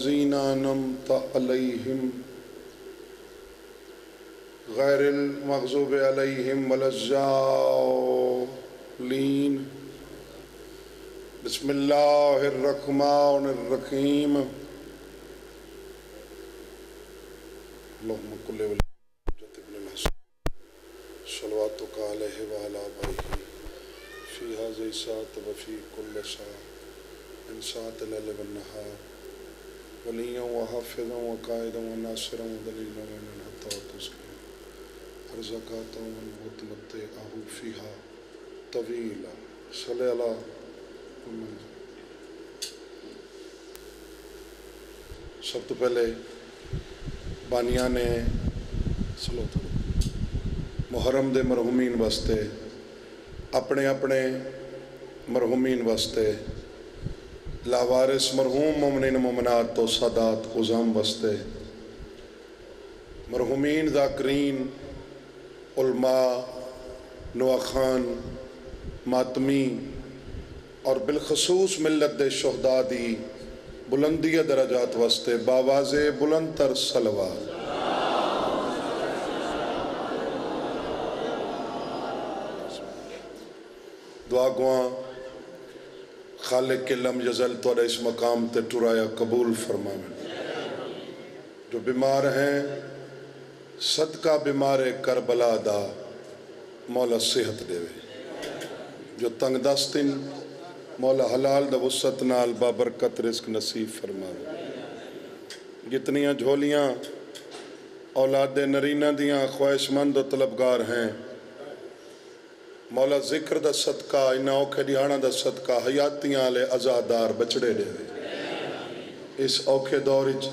الذین انعمت علیہم غیر المغضوب علیہم ولا الضالین بسم اللہ الرحمن الرحیم اللہم کل ولیت ابن الحسن صلواتک علیہ وعلی آبائہ فی هذه الساعة وفی کل ساعة من ساعة الليل والنهار وليا وحافظا وقائدا وناصرا ودليلا ومن حتى وتسكينا ارزقاتا وتمتعه فيها طويلا صلی اللہ سب تو پہلے بانیاں نے محرم دے مرحومین واسطے اپنے اپنے مرحومین واسطے لاوارث مرحوم مومنین مومنات تو سادات عظام واسطے مرحومین ذاکرین علماء نواخان ماتمی اور بالخصوص ملت دے شہداء دی بلندی درجات واسطے باواز بلند تر صلوات دعا گواں خالق کے لم یزل تو اس مقام تے ٹرایا قبول فرمائیں جو بیمار ہیں صدقہ بیمار کربلا دا مولا صحت دے جو تنگ دستن مولا حلال دا وسعت نال بابرکت رزق نصیب فرمائیں جتنیاں جھولیاں اولاد نرینہ دیاں خواہش مند و طلبگار ہیں مولا ذکر دا صدقہ انہا اوکھے دیہانا دا صدقہ حیاتیاں لے ازادار بچڑے دے اس اوکھے دورج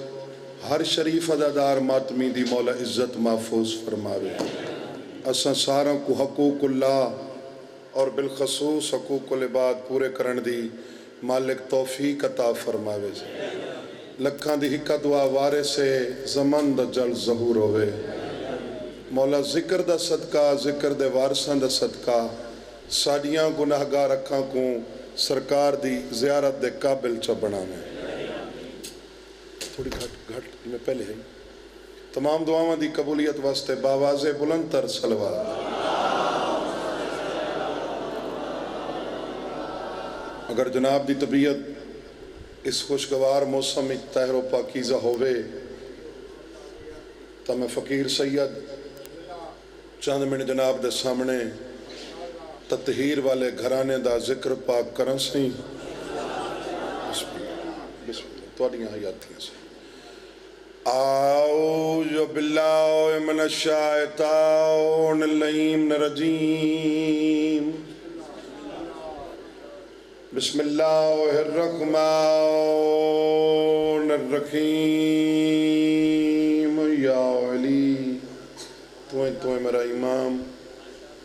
ہر شریف ازادار ماتمی دی مولا عزت محفوظ فرماوے اساں ساروں کو حقوق اللہ اور بالخصوص حقوق العباد پورے کرن دی مالک توفیق عطا فرماوے لکھاں دی ہکا دعا وارے سے زمان دا جل ظہور ہوئے مولا ذکر دا صدقہ ذکر دے وارثاں دا صدقہ ساڑیاں گناہگار رکھاں کو سرکار دی زیارت دے قابل چا بناویں تھوڑی گھٹ میں پہلے ہیں تمام دعاواں دی قبولیت واسطے باواز بلند تر صلوات اگر جناب دی طبیعت اس خوشگوار موسم طاہر و پاکیزہ ہوئے تو میں فقیر سید چند منٹ جناب دے سامنے تطہیر والے گھرانے دا ذکر پاک کرن سیں بسم اللہ توڑیاں حیاتیاں سے اعوذ باللہ من الشیطان الرجیم بسم اللہ الرحمن الرحیم یا علی تو میرا امام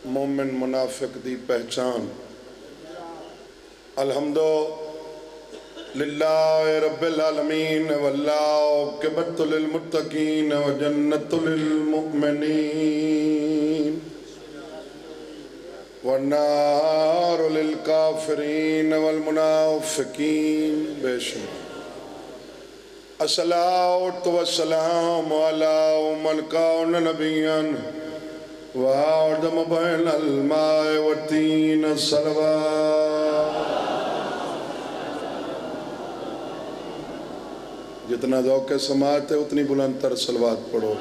مومن منافق دی پہچان الحمدللہ رب العالمین والعاقبۃ للمتقین وجنت للمؤمنین والنار للکافرین والمنافقین بے شمار الصلاۃ والسلام علی من کان نبیا وآدم بین الماء والتین الصلوات جتنا ذوق سماعت ہے اتنی بلند تر صلوات پڑھو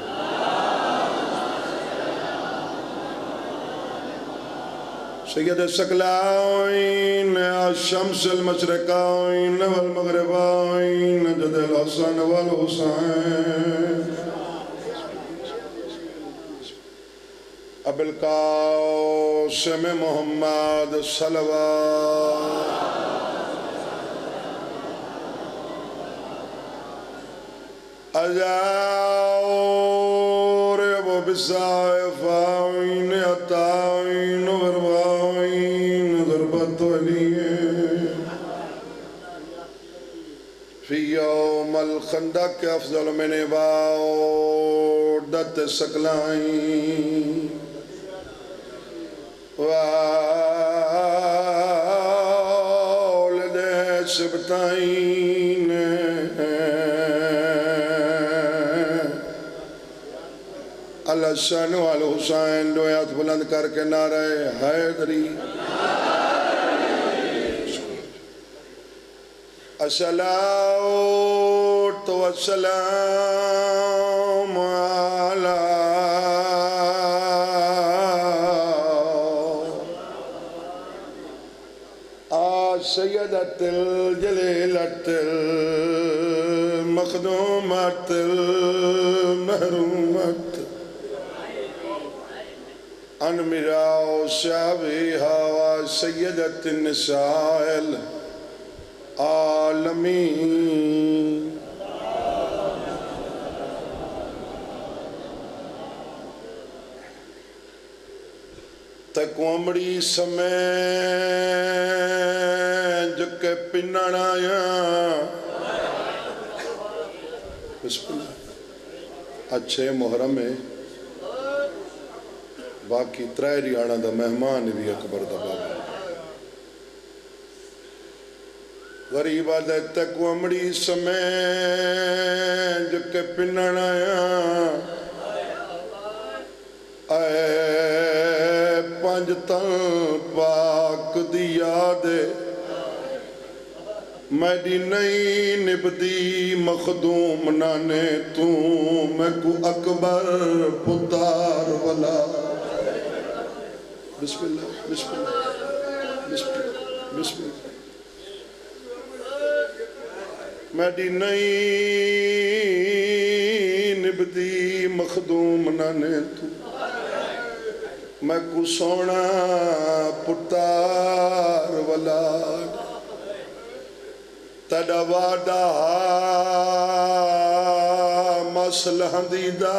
سید الثقلین الشمس المشرقین والمغربین جد الحسن والحسین ابو القاسم محمد صلوات اجاور وبالسائفین اتائین ورواین ضربت علیہ فی یوم الخندق افضل من عبادت ثقلین والد سبتین الحسن والحسین دو ہاتھ بلند کر کے نعرہ حیدری الصلاۃ والسلام علی سیدۃ الجلیلۃ المخدومۃ المحرومۃ انمراء صحابیہا سیدۃ النساء العالمین تکوامڑی سمیں جکے پنن آیا بسم اللہ اچھے محرم ہے باقی ترائری آنا دا مہمان بھی اکبر دا بابا غریب آدھے تکوامڑی سمیں جکے پنن آیا اے پانچ تن پاک دی یاد میری نئی نبدی مخدوم نانے تو میں کو اکبر پتار والا بسم اللہ بسم اللہ بسم اللہ بسم اللہ میری نئی نبدی مخدوم نانے تو میں کو سونا پتار ولاد تڑا وعدہ مسلح دیدہ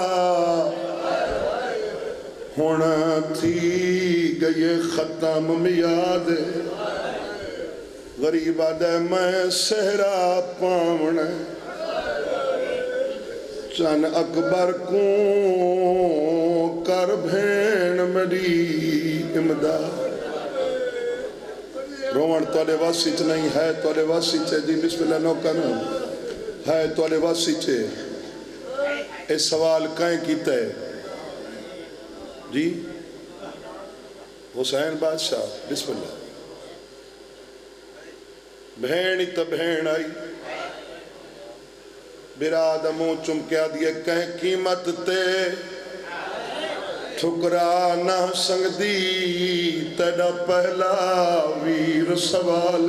ہونا تھی گئے ختم میاد غریب آدھے میں سہرا پاونا چن اکبر کو کر بھین میری امداد روان توڑے واسی چ نہیں ہے توڑے واسی چے جی بسم اللہ نو کرنا ہے توڑے واسی چے اس سوال کہیں کیتا ہے جی حسین بادشاہ بسم اللہ بھین ہی تا بھین آئی براد مو چمکیا دیئے کہیں قیمت تے ٹھکرا نہ سنگ دی تیڑا پہلا ویر سوال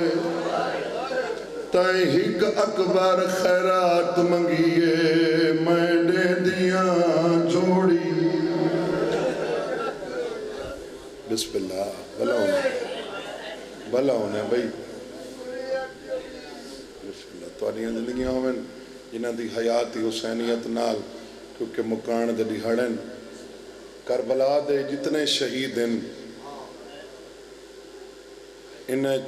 تائیں ہک اکبر خیرات منگیے میں دے دیاں جوڑی بسم اللہ بھلا ہونے بھئی بسم اللہ تو آنیاں زندگیاں ہوئیں جنہ دی حیاتی حسینیت نال کیونکہ مکان دے دی ہڑن کربلا دے جتنے شہید ہیں انہیں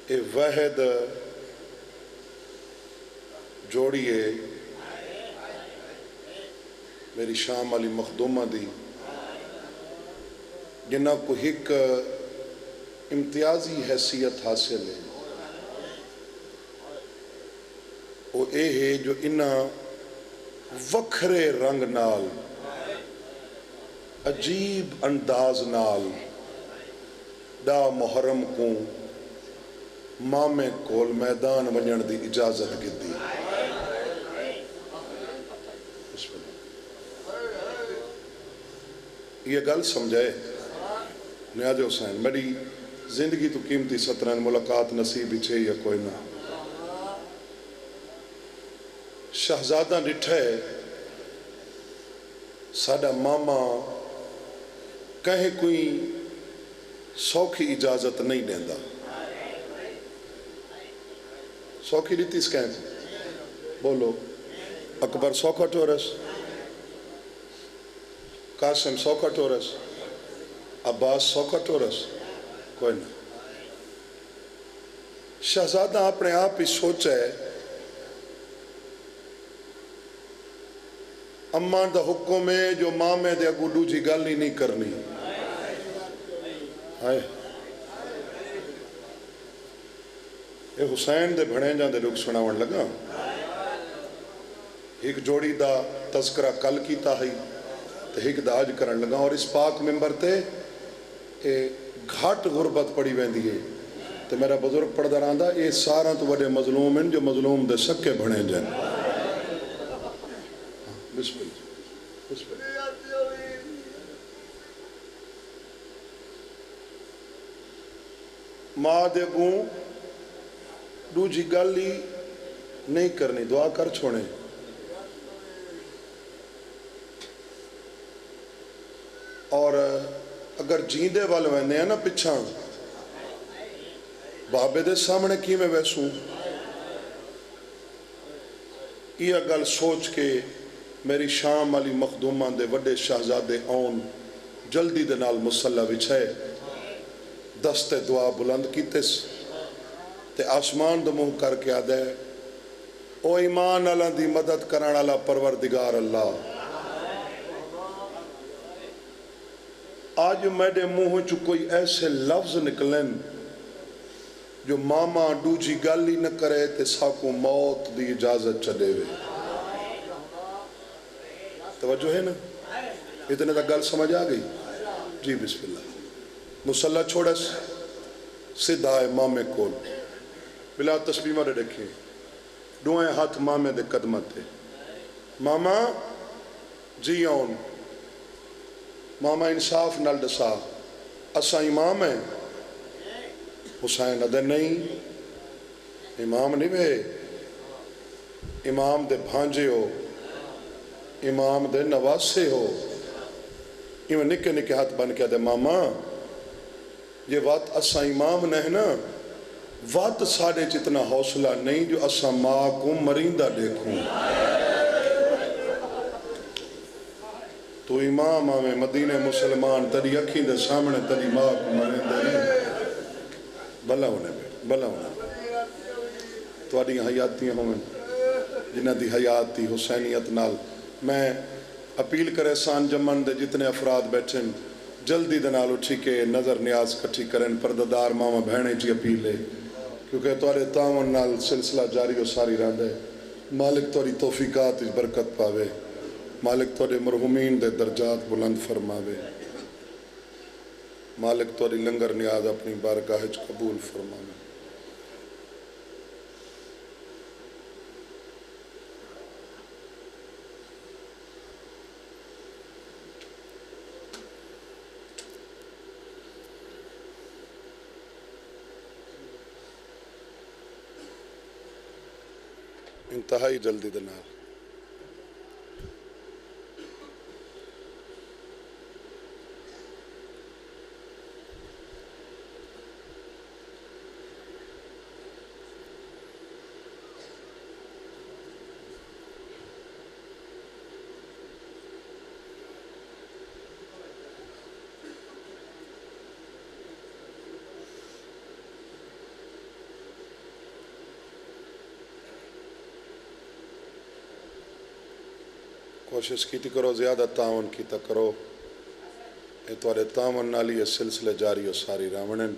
اے وحد جوڑیے میری شام علی مخدومہ دی جنہ کو ایک امتیازی حیثیت حاصل ہے وہ اے ہے جو انہاں وکھرے رنگ نال عجیب انداز نال دا محرم کو مامے کول میدان ونجن دی اجازت کی دی یہ گل سمجھائے نیاز حسین میری زندگی تو قیمتی 17 ملاقات نصیب ہی چھے یا کوئی نہ شہزادہ ڈٹھے ساڑا ماما کہیں کوئی سوکھی اجازت نہیں دیندہ سوکھی دیتی اس کہیں بولو اکبر سوکھا ٹورس قاسم سوکھا ٹورس عباس سوکھا ٹورس کوئی نہ شہزادہ اپنے آپ ہی سوچے اماں دا حکم ہے جو ماں میں دے اگو دوجی گل ہی نہیں کرنی ہائے یہ حسین دے بھڑیں جاندے لوگ سناون لگا ایک جوڑی دا تذکرہ کل کیتا ہے تو ایک دا اج کرن لگا، اور اس پاک ممبر تے گھٹ غربت پڑی ویندی ہے تو میرا بزرگ پڑھدا رہندا اے سارا تو وڈے مظلوم ہیں جو مظلوم دے سکے بنے جن۔ بسم اللہ بسم اللہ۔ ماں دے گوں دوجی گل ہی نہیں کرنی، دعا کر چھوڑے۔ اور اگر جیندے وال ویندے ہیں نا پچھاں بابے دے سامنے کی میں ویسوں، یہ گل سوچ کے میری شام علی مخدومان دے وڈے شہزادے آن جلدی دے نال مصلی وچھائے، دست دعا بلند کیتس تے آسمان دے منہ کر کے آدھے او ایمان اللہ دی مدد کران اللہ پروردگار اللہ، آج میرے منہ چو کوئی ایسے لفظ نکلیں جو ماما دوجی گل ہی نہ کرے تے ساکو موت دی اجازت چلے ہوئے۔ توجہ ہے نا؟ اتنے تک گل سمجھ آ گئی؟ جی بسم اللہ۔ مصلی چھوڑس سدھا ہے مامے کول، بلا تسبیح مارے رکھیں، دوئیں ہاتھ مامے دے قدمت تے، ماما جی آن، ماما انصاف نال دسا اسا امام ہیں؟ حسین ادھے نہیں، امام نہیں وے، امام دے بھانجے ہو، امام دے نواسے ہو۔ ایویں نکے نکے ہاتھ بن کے دے ماما یہ وات اسا امام نہیں نا، وات ساڑے جتنا حوصلہ نہیں جو اسا ماں کو مریندہ دیکھوں۔ تو امام آمیں مدینہ مسلمان تری اکھی دے سامنے تری ماں کو مریندہ نہیں، بھلا ہونے بھلا ہونے تو آڑی حیاتیاں ہوں جنہ دی حیاتی حسینیت نال میں اپیل کرے سان جمن دے جتنے افراد بیٹھیں جلدی دے نال اٹھی کے نظر نیاز کٹھی کریں، پرددار ماما بہنے جی اپیل ہے کیونکہ توارے تعاون نال سلسلہ جاری و ساری رہندے۔ مالک تواری توفیقات برکت پاوے، مالک توارے مرحومین دے درجات بلند فرماوے، مالک تواری لنگر نیاز اپنی بارگاہ قبول فرماوے۔ انتہائی جلدی دے نال کوشش کیتی کرو، زیادہ تعاون کیتا کرو، اے توارے تعاون نالی یہ سلسلے جاری و ساری راونن۔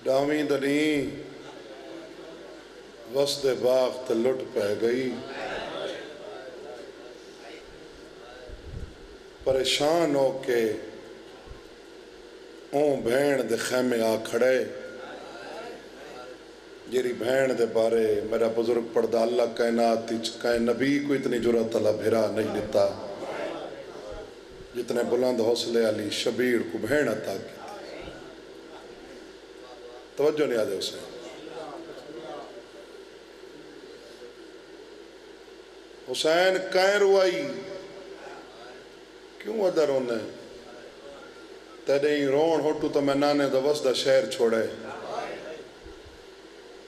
ڈاویں دنی وسط باغ تے لٹ پہ گئی، پریشان ہو کے اون بھین دے خیمے آ کھڑے، جیری بھین دے بارے میرا بزرگ پڑھدا اللہ کائنات کائن نبی کو اتنی جرات اللہ بھیرا نہیں دیتا جتنے بلند حوصلے علی شبیر کو بھین عطا کی۔ توجہ نہیں آدھے اسے حسین کائیں روائی کیوں ادھر ہونے تیرے ہی رون ہوٹو تو میں نانے دا وسدہ شہر چھوڑے،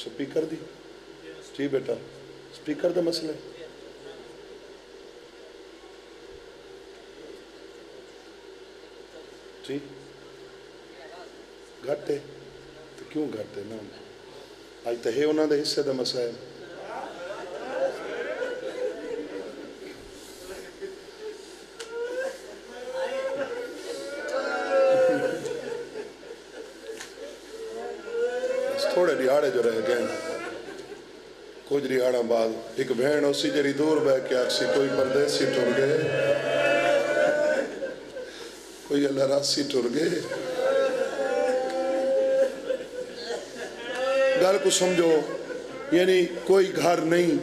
سپیکر دی جی بیٹا سپیکر دا مسئلہ جی گھٹ ہے تو کیوں گھٹ ہے نا آج تو ہے انہوں نے حصے دا مسئلہ ہے تھوڑے ریاڑے جو رہ گئے کچھ ریاڑا بعد ایک بہن اسی جری دور بہ کے آکسی کوئی پردیسی ٹر گئے کوئی اللہ راسی ٹر گئے گل کو سمجھو یعنی کوئی گھر نہیں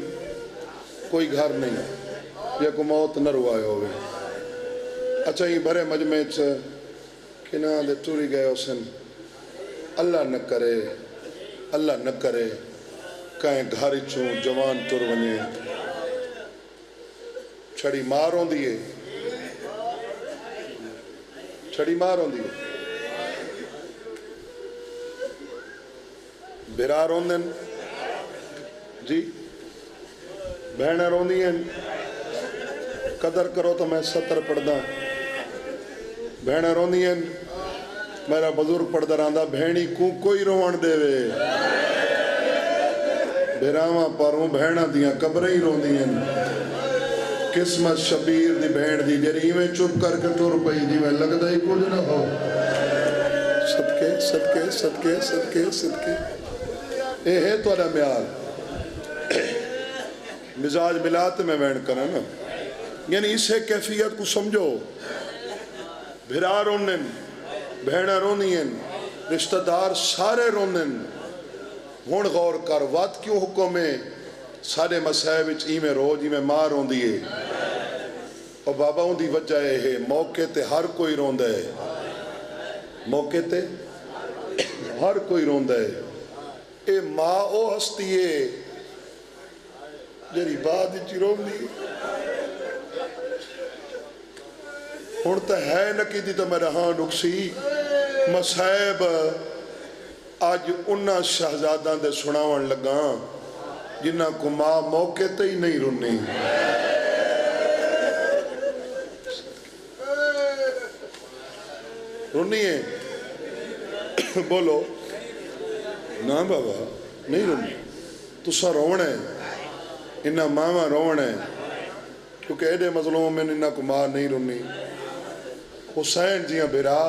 یا کو موت نہ روائے ہوئے اچھا یہ بھرے مجمع کناں دے ٹوری گئے اسن اللہ نہ کرے کہیں گھر چوں جوان ٹر ونے چھڑی مار ہوندی بیرا روندن جی بہن روندی ہیں قدر کرو تو میں 70 پڑھ دا بہن روندی ہیں میرا بزرگ پڑھ دا راندہ بہنی کو کوئی روان دے وے بیراواں پاروں بہنہ دیاں قبریں ہی روندی ہیں قسمت شبیر دی بہن دی جری میں چپ کر کے ٹور پئی جی میں لگدا ہی کچھ نہ ہو صدقے اے ہے تو ادا میال مزاج ملات میں بہن کرنا نا یعنی اسے کیفیت کو سمجھو بھرا رونن بہنہ رونین رشتہ دار سارے رونن ہون غور کر وات کیوں حکم ہے سارے مسائب میں روز میں ماں رون دیئے اور بابا ہوں دی وجہ ہے موقع تے ہر کوئی رون دے موقع تے ہر کوئی رون دے اے ماں او ہستی ہے جری بعد چی رون دی ہونتا ہے نکی دی تو میرا ہاں نکسی مسائب آج انہا شہزادہ دے سناون لگا جنہ کو ماں موقع تے ہی نہیں رونی رونی ہے بولو نا بابا نہیں رونی تو سا رون ہے انہا ماما رون ہے کیونکہ ایڈے مظلوم میں انہا کو ماں نہیں رونی حسین جیاں بیرا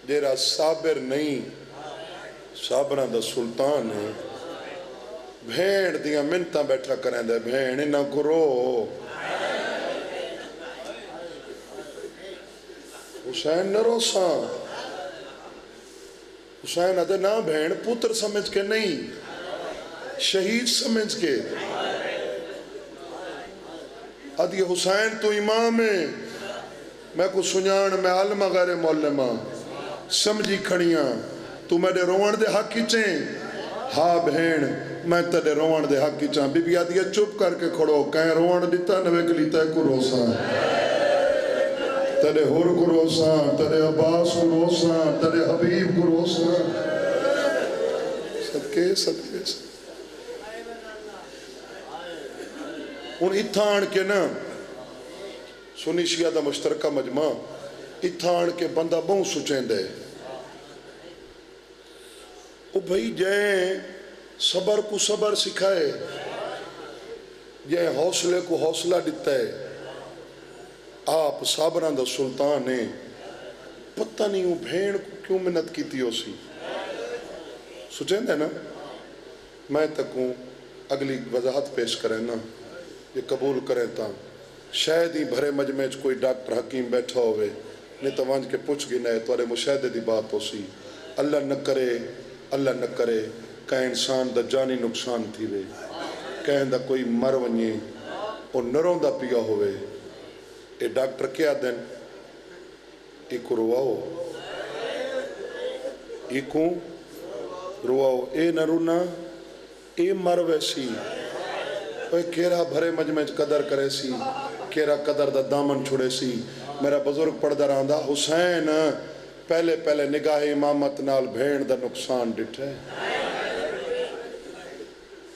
جیرا صابر نہیں صابران دا سلطان ہے بھین دیاں منتاں بیٹھا کریں دے بھین انہا کو رو حسین نہ رو ساں حسین ادھے نا بھین پوتر سمجھ کے نہیں شہید سمجھ کے ادھی حسین تو امام ہے میں کو سنیان میں علمہ غیر مولمہ سمجھی کھڑیاں تو میرے روان دے حق کی چیں ہاں بہن میں تیرے روان دے حق کی چاں بی بی آدھی چپ کر کے کھڑو کہیں روان دیتا نوے کلی تے کو روساں تیرے حر کو روساں تیرے عباس کو روساں تیرے حبیب کو روساں صدقے ان اتھان کے نا سنی شیعہ دا مشترکہ مجمع اتھان کے بندہ بہت سچیں دے او بھئی جائیں صبر کو صبر سکھائے جائیں حوصلے کو حوصلہ دیتا ہے آپ صابران دا سلطان ہیں پتہ نہیں ہوں بھین کو کیوں منت کی تھی اسی سچیں دے نا میں تکوں اگلی وضاحت پیش کریں نا یہ قبول کریں تا شاید ہی بھرے مجمع کوئی ڈاکٹر حکیم بیٹھا ہوئے نہیں تو وانج کے پوچھ گی نئے توارے مشاہدے دی بات ہو سی اللہ نہ کرے کہیں انسان دا جانی نقصان تھی وے کہیں دا کوئی مر ونیے اور نروں دا پیا ہوئے اے ڈاکٹر کیا دن ایکو رواؤ ایکو رواؤ اے نہ رونا اے مر ویسی اے کیرا بھرے مجمع قدر کرے سی کیرا قدر دا دامن چھوڑے سی میرا بزرگ پڑھ دا راندہ حسین پہلے نگاہ امامت نال بھین دا نقصان ڈٹھے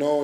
9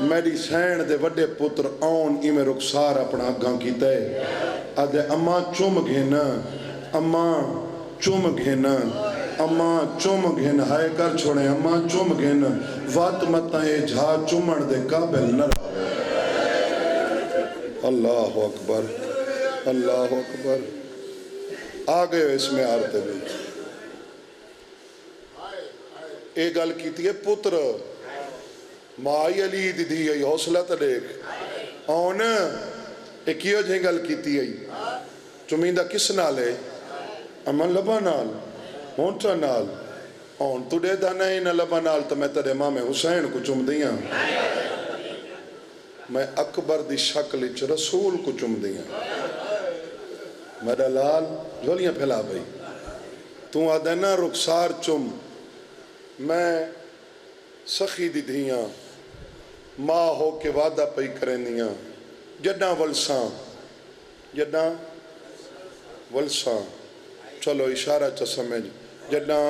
میری سین دے وڈے پتر آن ایمیں رخسار اپنا اگاں کیتا ہے آدھے اماں چوم گھن اماں چوم گھن اماں چوم گھن ہائے کر چھوڑے اماں چوم گھن وات متائیں جھا چومن دے قابل نہ اللہ اکبر اللہ اکبر آگئے اس میں آرتے بھی ایک گل کیتی ہے پتر مائی علی دی دی ہے حوصلہ تا دیکھ آن ایک یہ جہیں گل کیتی ہے چمیندہ کس نال ہے امان لبا نال مونٹا نال آن تو دے دانا ہی نہ لبا نال تو میں تیرے امام حسین کو چم دیاں میں اکبر دی شکل اچ رسول کو چم دیاں میرا لال جھولیاں پھیلا بھئی تو آدھنا رخسار چم میں سخی دی دھیاں ماں ہو کے وعدہ پئی کرنیاں جڈاں ولساں چلو اشارہ چا سمجھ جڈاں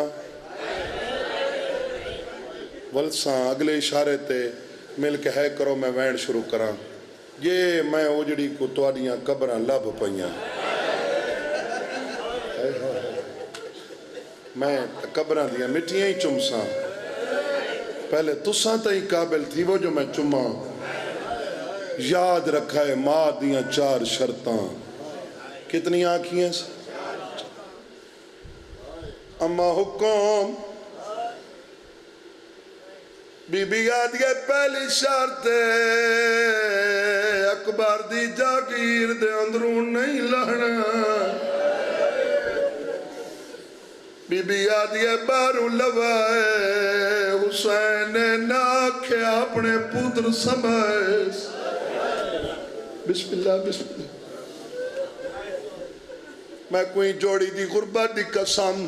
ولساں اگلے اشارے تے مل کے ہے کرو میں وین شروع کراں یہ میں اوجڑی کو توڑیاں قبراں لب پئیاں میں قبراں دیاں مٹیاں ہی چمساں پہلے تساں تئی قابل تھی وہ جو میں چماں یاد رکھا ہے ماں دیاں 4 شرطاں کتنی آنکھیں اما حکم بی بی آدھے پہلی شرط اکبر دی جاگیر دے اندروں نہیں لہنا بی بی آدھے باروں لوائے حسین نہ آکھے اپنے پتر سمائے بسم اللہ بسم اللہ میں کوئی جوڑی دی غربت دی قسم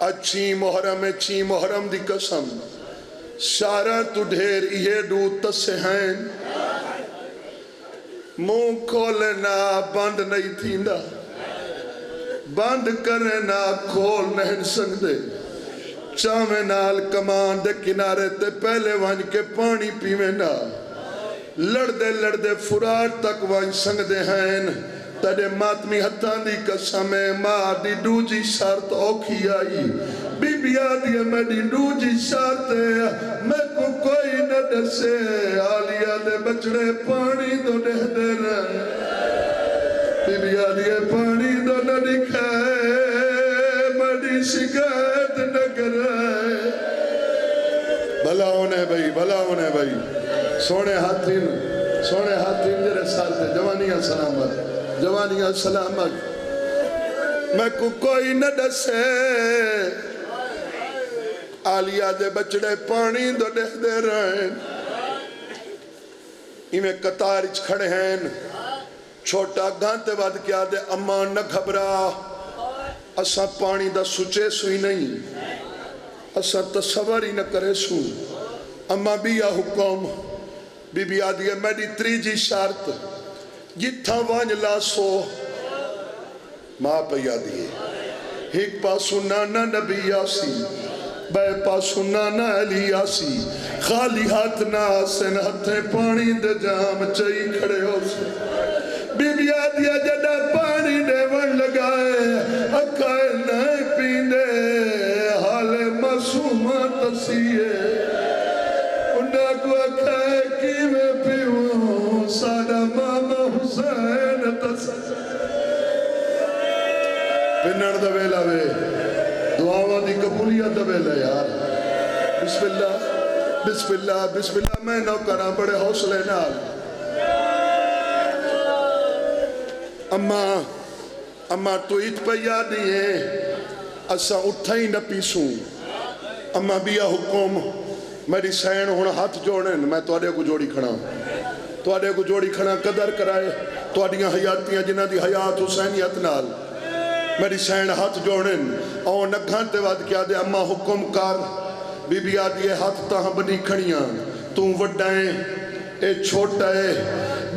اچھی محرم دی قسم سارا تو ڈھیر یہ دو تسے ہیں منہ کھولنا بند نہیں تھیندا بند کرنا کھول نہیں سکتے چاہمیں نال کمان دے کنارے تے پہلے وانج کے پانی پیویں نال لڑدے فرات تک وانج سنگدے ہیں تڑے ماتمی ہتھان دی قسمے ماں دی دوجی شرط اوکھی آئی بی بی آدھی میں دی دوجی شرط میں کو کوئی نہ دسے آلیا دے بچڑے پانی دو دے دے رہے بی بی آدھی پانی دو نہ دکھائے میں دی شکایت نہ کرائے بھلا ہونے بھائی سونے ہاتھین جرے ساتھ جوانیاں سلامت میں کو کوئی نہ دسے آلیا دے بچڑے پانی دو دے رہے میں قطارچ کھڑے ہیں چھوٹا گانتے بعد کیا دے امان نہ گھبرا اسا پانی دا سچے سوئی نہیں اسا تصور ہی نہ کرے سو اما بیا حکم بی بی آدھی ہے میری 3 جی شرط جتھا وانج لاسو ماں پہ آدھی ہے ایک پاسو نانا نبی آسی بے پاسو نانا علی آسی خالی ہاتھ ناسن ہتھیں پانی دے جام چاہی کھڑے ہو سے بی بی آدھی ہے جڑا پانی دے ون لگائے اکھائے نائے پیندے حال معصومہ تسیے انہا کو اکھائے کی میں پیوں سادہ ماما حسین تسیے پنر دا ویلا وے دعاواں دی قبولیت دا ویلا یار بسم اللہ میں نو کراں بڑے حوصلے نال اما تو ایت پہ یاد نہیں ہے اسا اٹھا ہی نہ پیسوں اما بیا حکم میری سین ہونا ہاتھ جوڑن میں توڑے کو جوڑی کھڑا قدر کرائے توڑیاں حیاتیاں جنہ دی حیات حسینیت نال میری سین ہاتھ جوڑن اور نگھانتے واد کیا دے اما حکم کار بی بی آدھی ہاتھ تاہاں بنی کھڑیاں توں وڈائیں اے چھوٹا ہے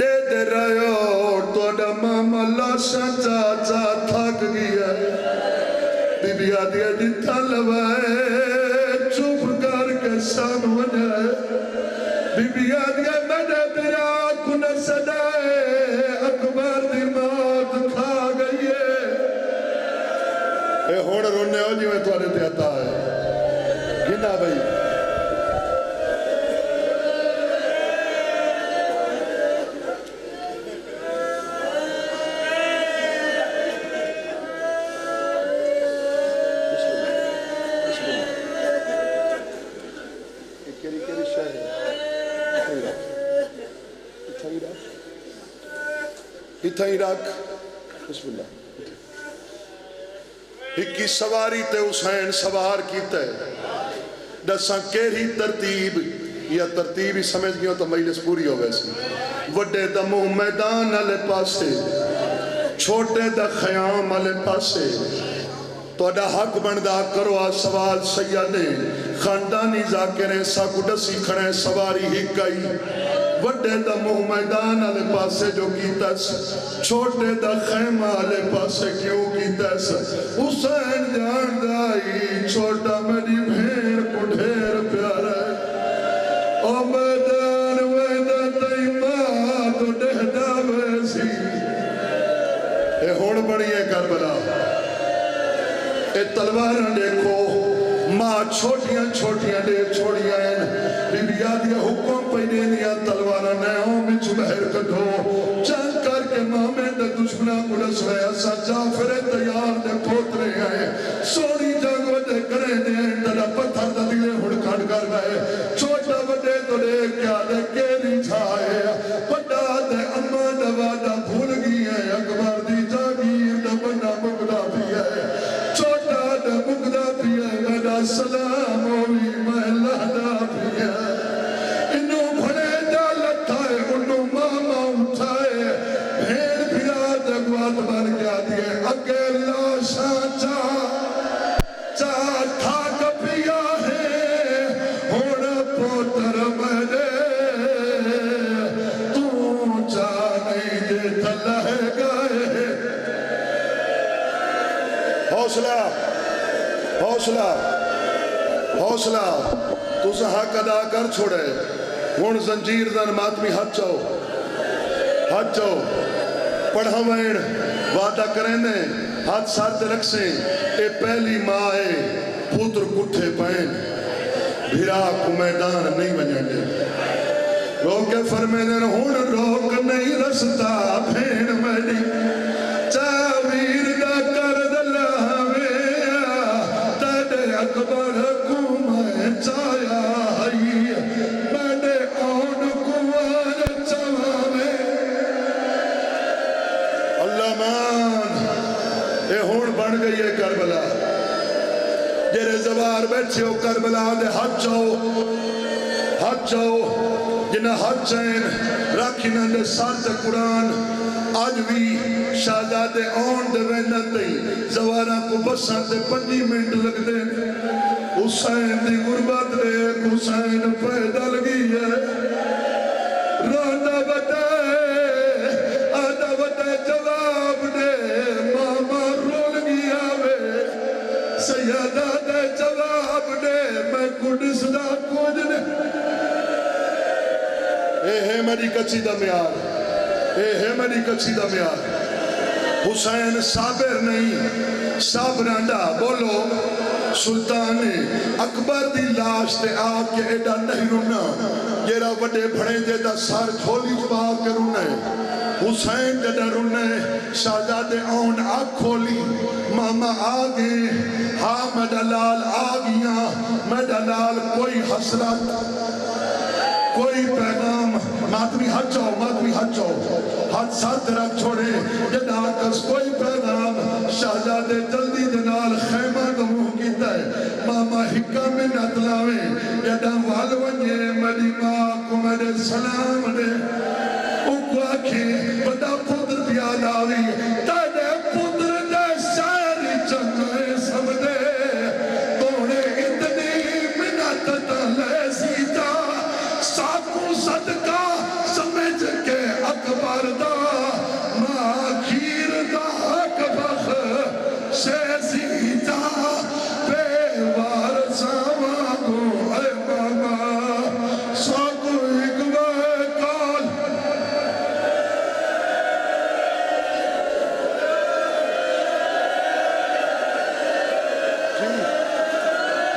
دے دے رہے اور توڑا ماما لاشا چاچا تھاک گیا ہے بی بی آدھی جتھا لوائے چوپ کر کے سام وجائے بیبیا دیا میڈے برا کن صدائے اکبر دی موت کھا گئی ہے اے ہون رونے ہو جی میں توڑے تے آتا ہے گنا بھئی ہی رکھ بسم اللہ اکی سواری تے حسین سوار کیتا ہے دساں کیری ترتیب یا ترتیب ہی سمجھ گئے ہو تو مجلس پوری ہو ویسی وڈے دا منہ میدان والے پاسے چھوٹے دا خیام والے پاسے تو اڈا حق بندہ کرو آ سوال سیدے خاندانی ذاکریں ساکو ڈسی کھڑے سواری ہی گئی وڈے دا منہ میدان والے پاسے جو کیتا ہے چھوٹے دا خیمہ والے پاسے کیوں کیتا ہے حسین جان دائی چھوٹا میری بھیڑ کو ڈھیر پیارا ہے او میدان ویدہ تئی ماں تو ڈہدہ ویسی اے ہون بڑی ہے کربلا اے تلواریں دیکھو ماں چھوٹیاں چھوٹیاں دے چھوڑیاں ہیں بی بی آدیا حکم پہنے دیا تلوارہ نیوں میں چبہر کٹھو چند کر کے ماں میں دے دشمنہ کلس رہے ایسا جعفر تیار دے پوترے ہیں سوڑی جنگ وڈے کریں دے تڑا پتھر دا دیلے ہڑ کھڑ کر گئے چھوٹا وڈے تو دے کیا دے کیلی چھائے وڈا دے اماں دوادا بھول گئی ہے اکبر دی جاگیر دا بنا مقدہ بھی ہے چھوٹا دے مقدہ بھی ہے میڈا سلام ہوئی محلہ دا بھی ہے انہوں بھڑے جا لٹھائے انہوں ماما اٹھائے بھیڑ بھیڑا دگوات بن گیا دیئے اکیلا شاچا چاٹھا کپیا ہے ہونا پوتر میرے تو جانے یہ تلہ گئے حوصلہ حوصلہ حوصلہ تو سے حق ادا کر چھوڑے ہون زنجیر دن ماتمی ہاتھ چاو پڑھا وین وعدہ کریں دیں ہاتھ ساتھ رکھ سے اے پہلی ماں ہے پوتر کٹھے پہن بھیرا کو میدان نہیں بنیں گے روک کے فرمے دیں ہون روک نہیں رستا بھین میری چاویر دا کرد لاوے تیرے اکبر کو میں چایا ہی میرے آن کوار چواوے اللہ مان اے ہون بڑھ گئی ہے کربلا جیرے زوار بیٹھے ہو کربلا دے ہاتھ چاو جنہ ہاتھ چین راکھی نہ دے ساتھ قرآن آج بھی شہزادے آن دے وینہ تئی زوارہ کو بسان دے 5 منٹ لگ دے حسین دی غربت دے حسین پیدا لگی ہے رونا بتا جواب دے ماما رول گیا وے سیدہ دے جواب دے میں کڈس دا کود دے اے ہے میری کچھی دا میار اے ہے میری کچھی دا میار حسین صابر نہیں صابرانڈا بولو سلطان اکبر دی لاش تے آگ کے ایڈا نہیں رونا جیرا وڈے بھڑے دے دا سار جھولی جبا کے رونا حسین جدہ رونا شہزادے آن آگ کھولی ماما آگے ہاں میڈا لال آگیاں میڈا لال کوئی حسرت کوئی پیغام ماتمی ہاتھ چاو ہاتھ ساتھ رکھ چھوڑے جدہ کس کوئی پیغام شہزادے جلدی دنال خیمہ دمو کیتا ہے ماما ہکا میں نتلاویں جدہ والونجے میری ماں کو میرے سلام دے اکو آکھیں بڑا پودر پیاد آوی تیرے پودر دے ساری چنگے سب دے توڑے اتنی منت تلے سیتا ساکو صدقہ سمجھ کے اکبر دا ماں کھیر دا اکبر سے سیتا پیوار ساما کو اے ماما ساکو ایک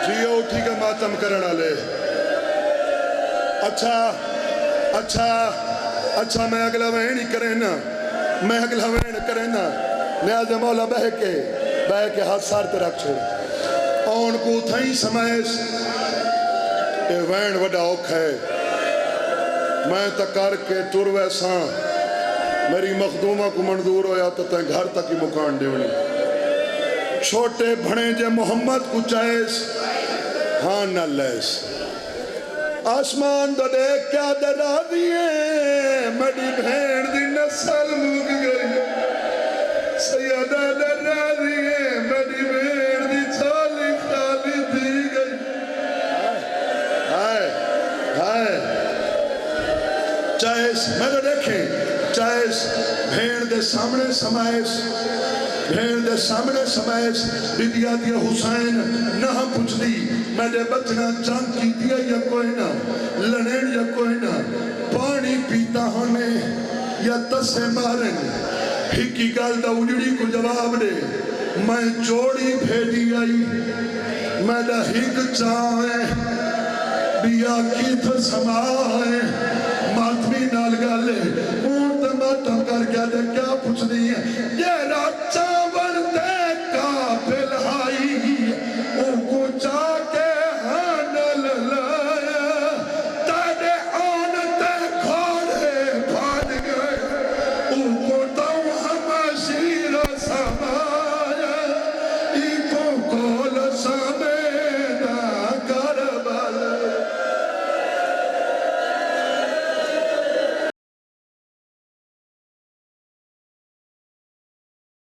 جی اٹھی کے ماتم کرنا لے اچھا میں اگلا وین ہی کریں نا میں اگلا وین کریں نا لہذا مولا بہ کے ہاتھ سار تے رکھ چھوڑ اون کو تھائیں سمائس اے وین وڈا اوکھ ہے میں تکار کے ٹر ویساں میری مخدومہ کو منظور ہویا تو تین گھر تک ہی مکان دیونی چھوٹے بھنے جے محمد کو چاہیس ہاں نہ لیس آسمان تو دیکھ کیا درا دیئے میری بھین دی نسل مگ گئی سیدہ درا دیئے میری بھین دی چالی دی گئی ہائے چاہیس میں تو دیکھیں چاہیس بھین دے سامنے سمائیس بیدیا دیا حسین نہ پوچھ دی میں نے بچنا جان کی دیا یا کوئی نہ لڑین یا کوئی نہ پانی پیتا ہمیں یا تسے مارن ہکی گال دا اجڑی کو جواب دے میں جوڑی بھیجی آئی میں دا ہک چاہیں بیا کی تھا سمائیں ماتمی نال گالے مونت ماتم کر گیا دے کیا پوچھ دی ہے یہ راچہ بنتے کافل ہائی او کو چاہ کے ہانل لایا تیرے آن تے کھوڑے بھاج گئے او کو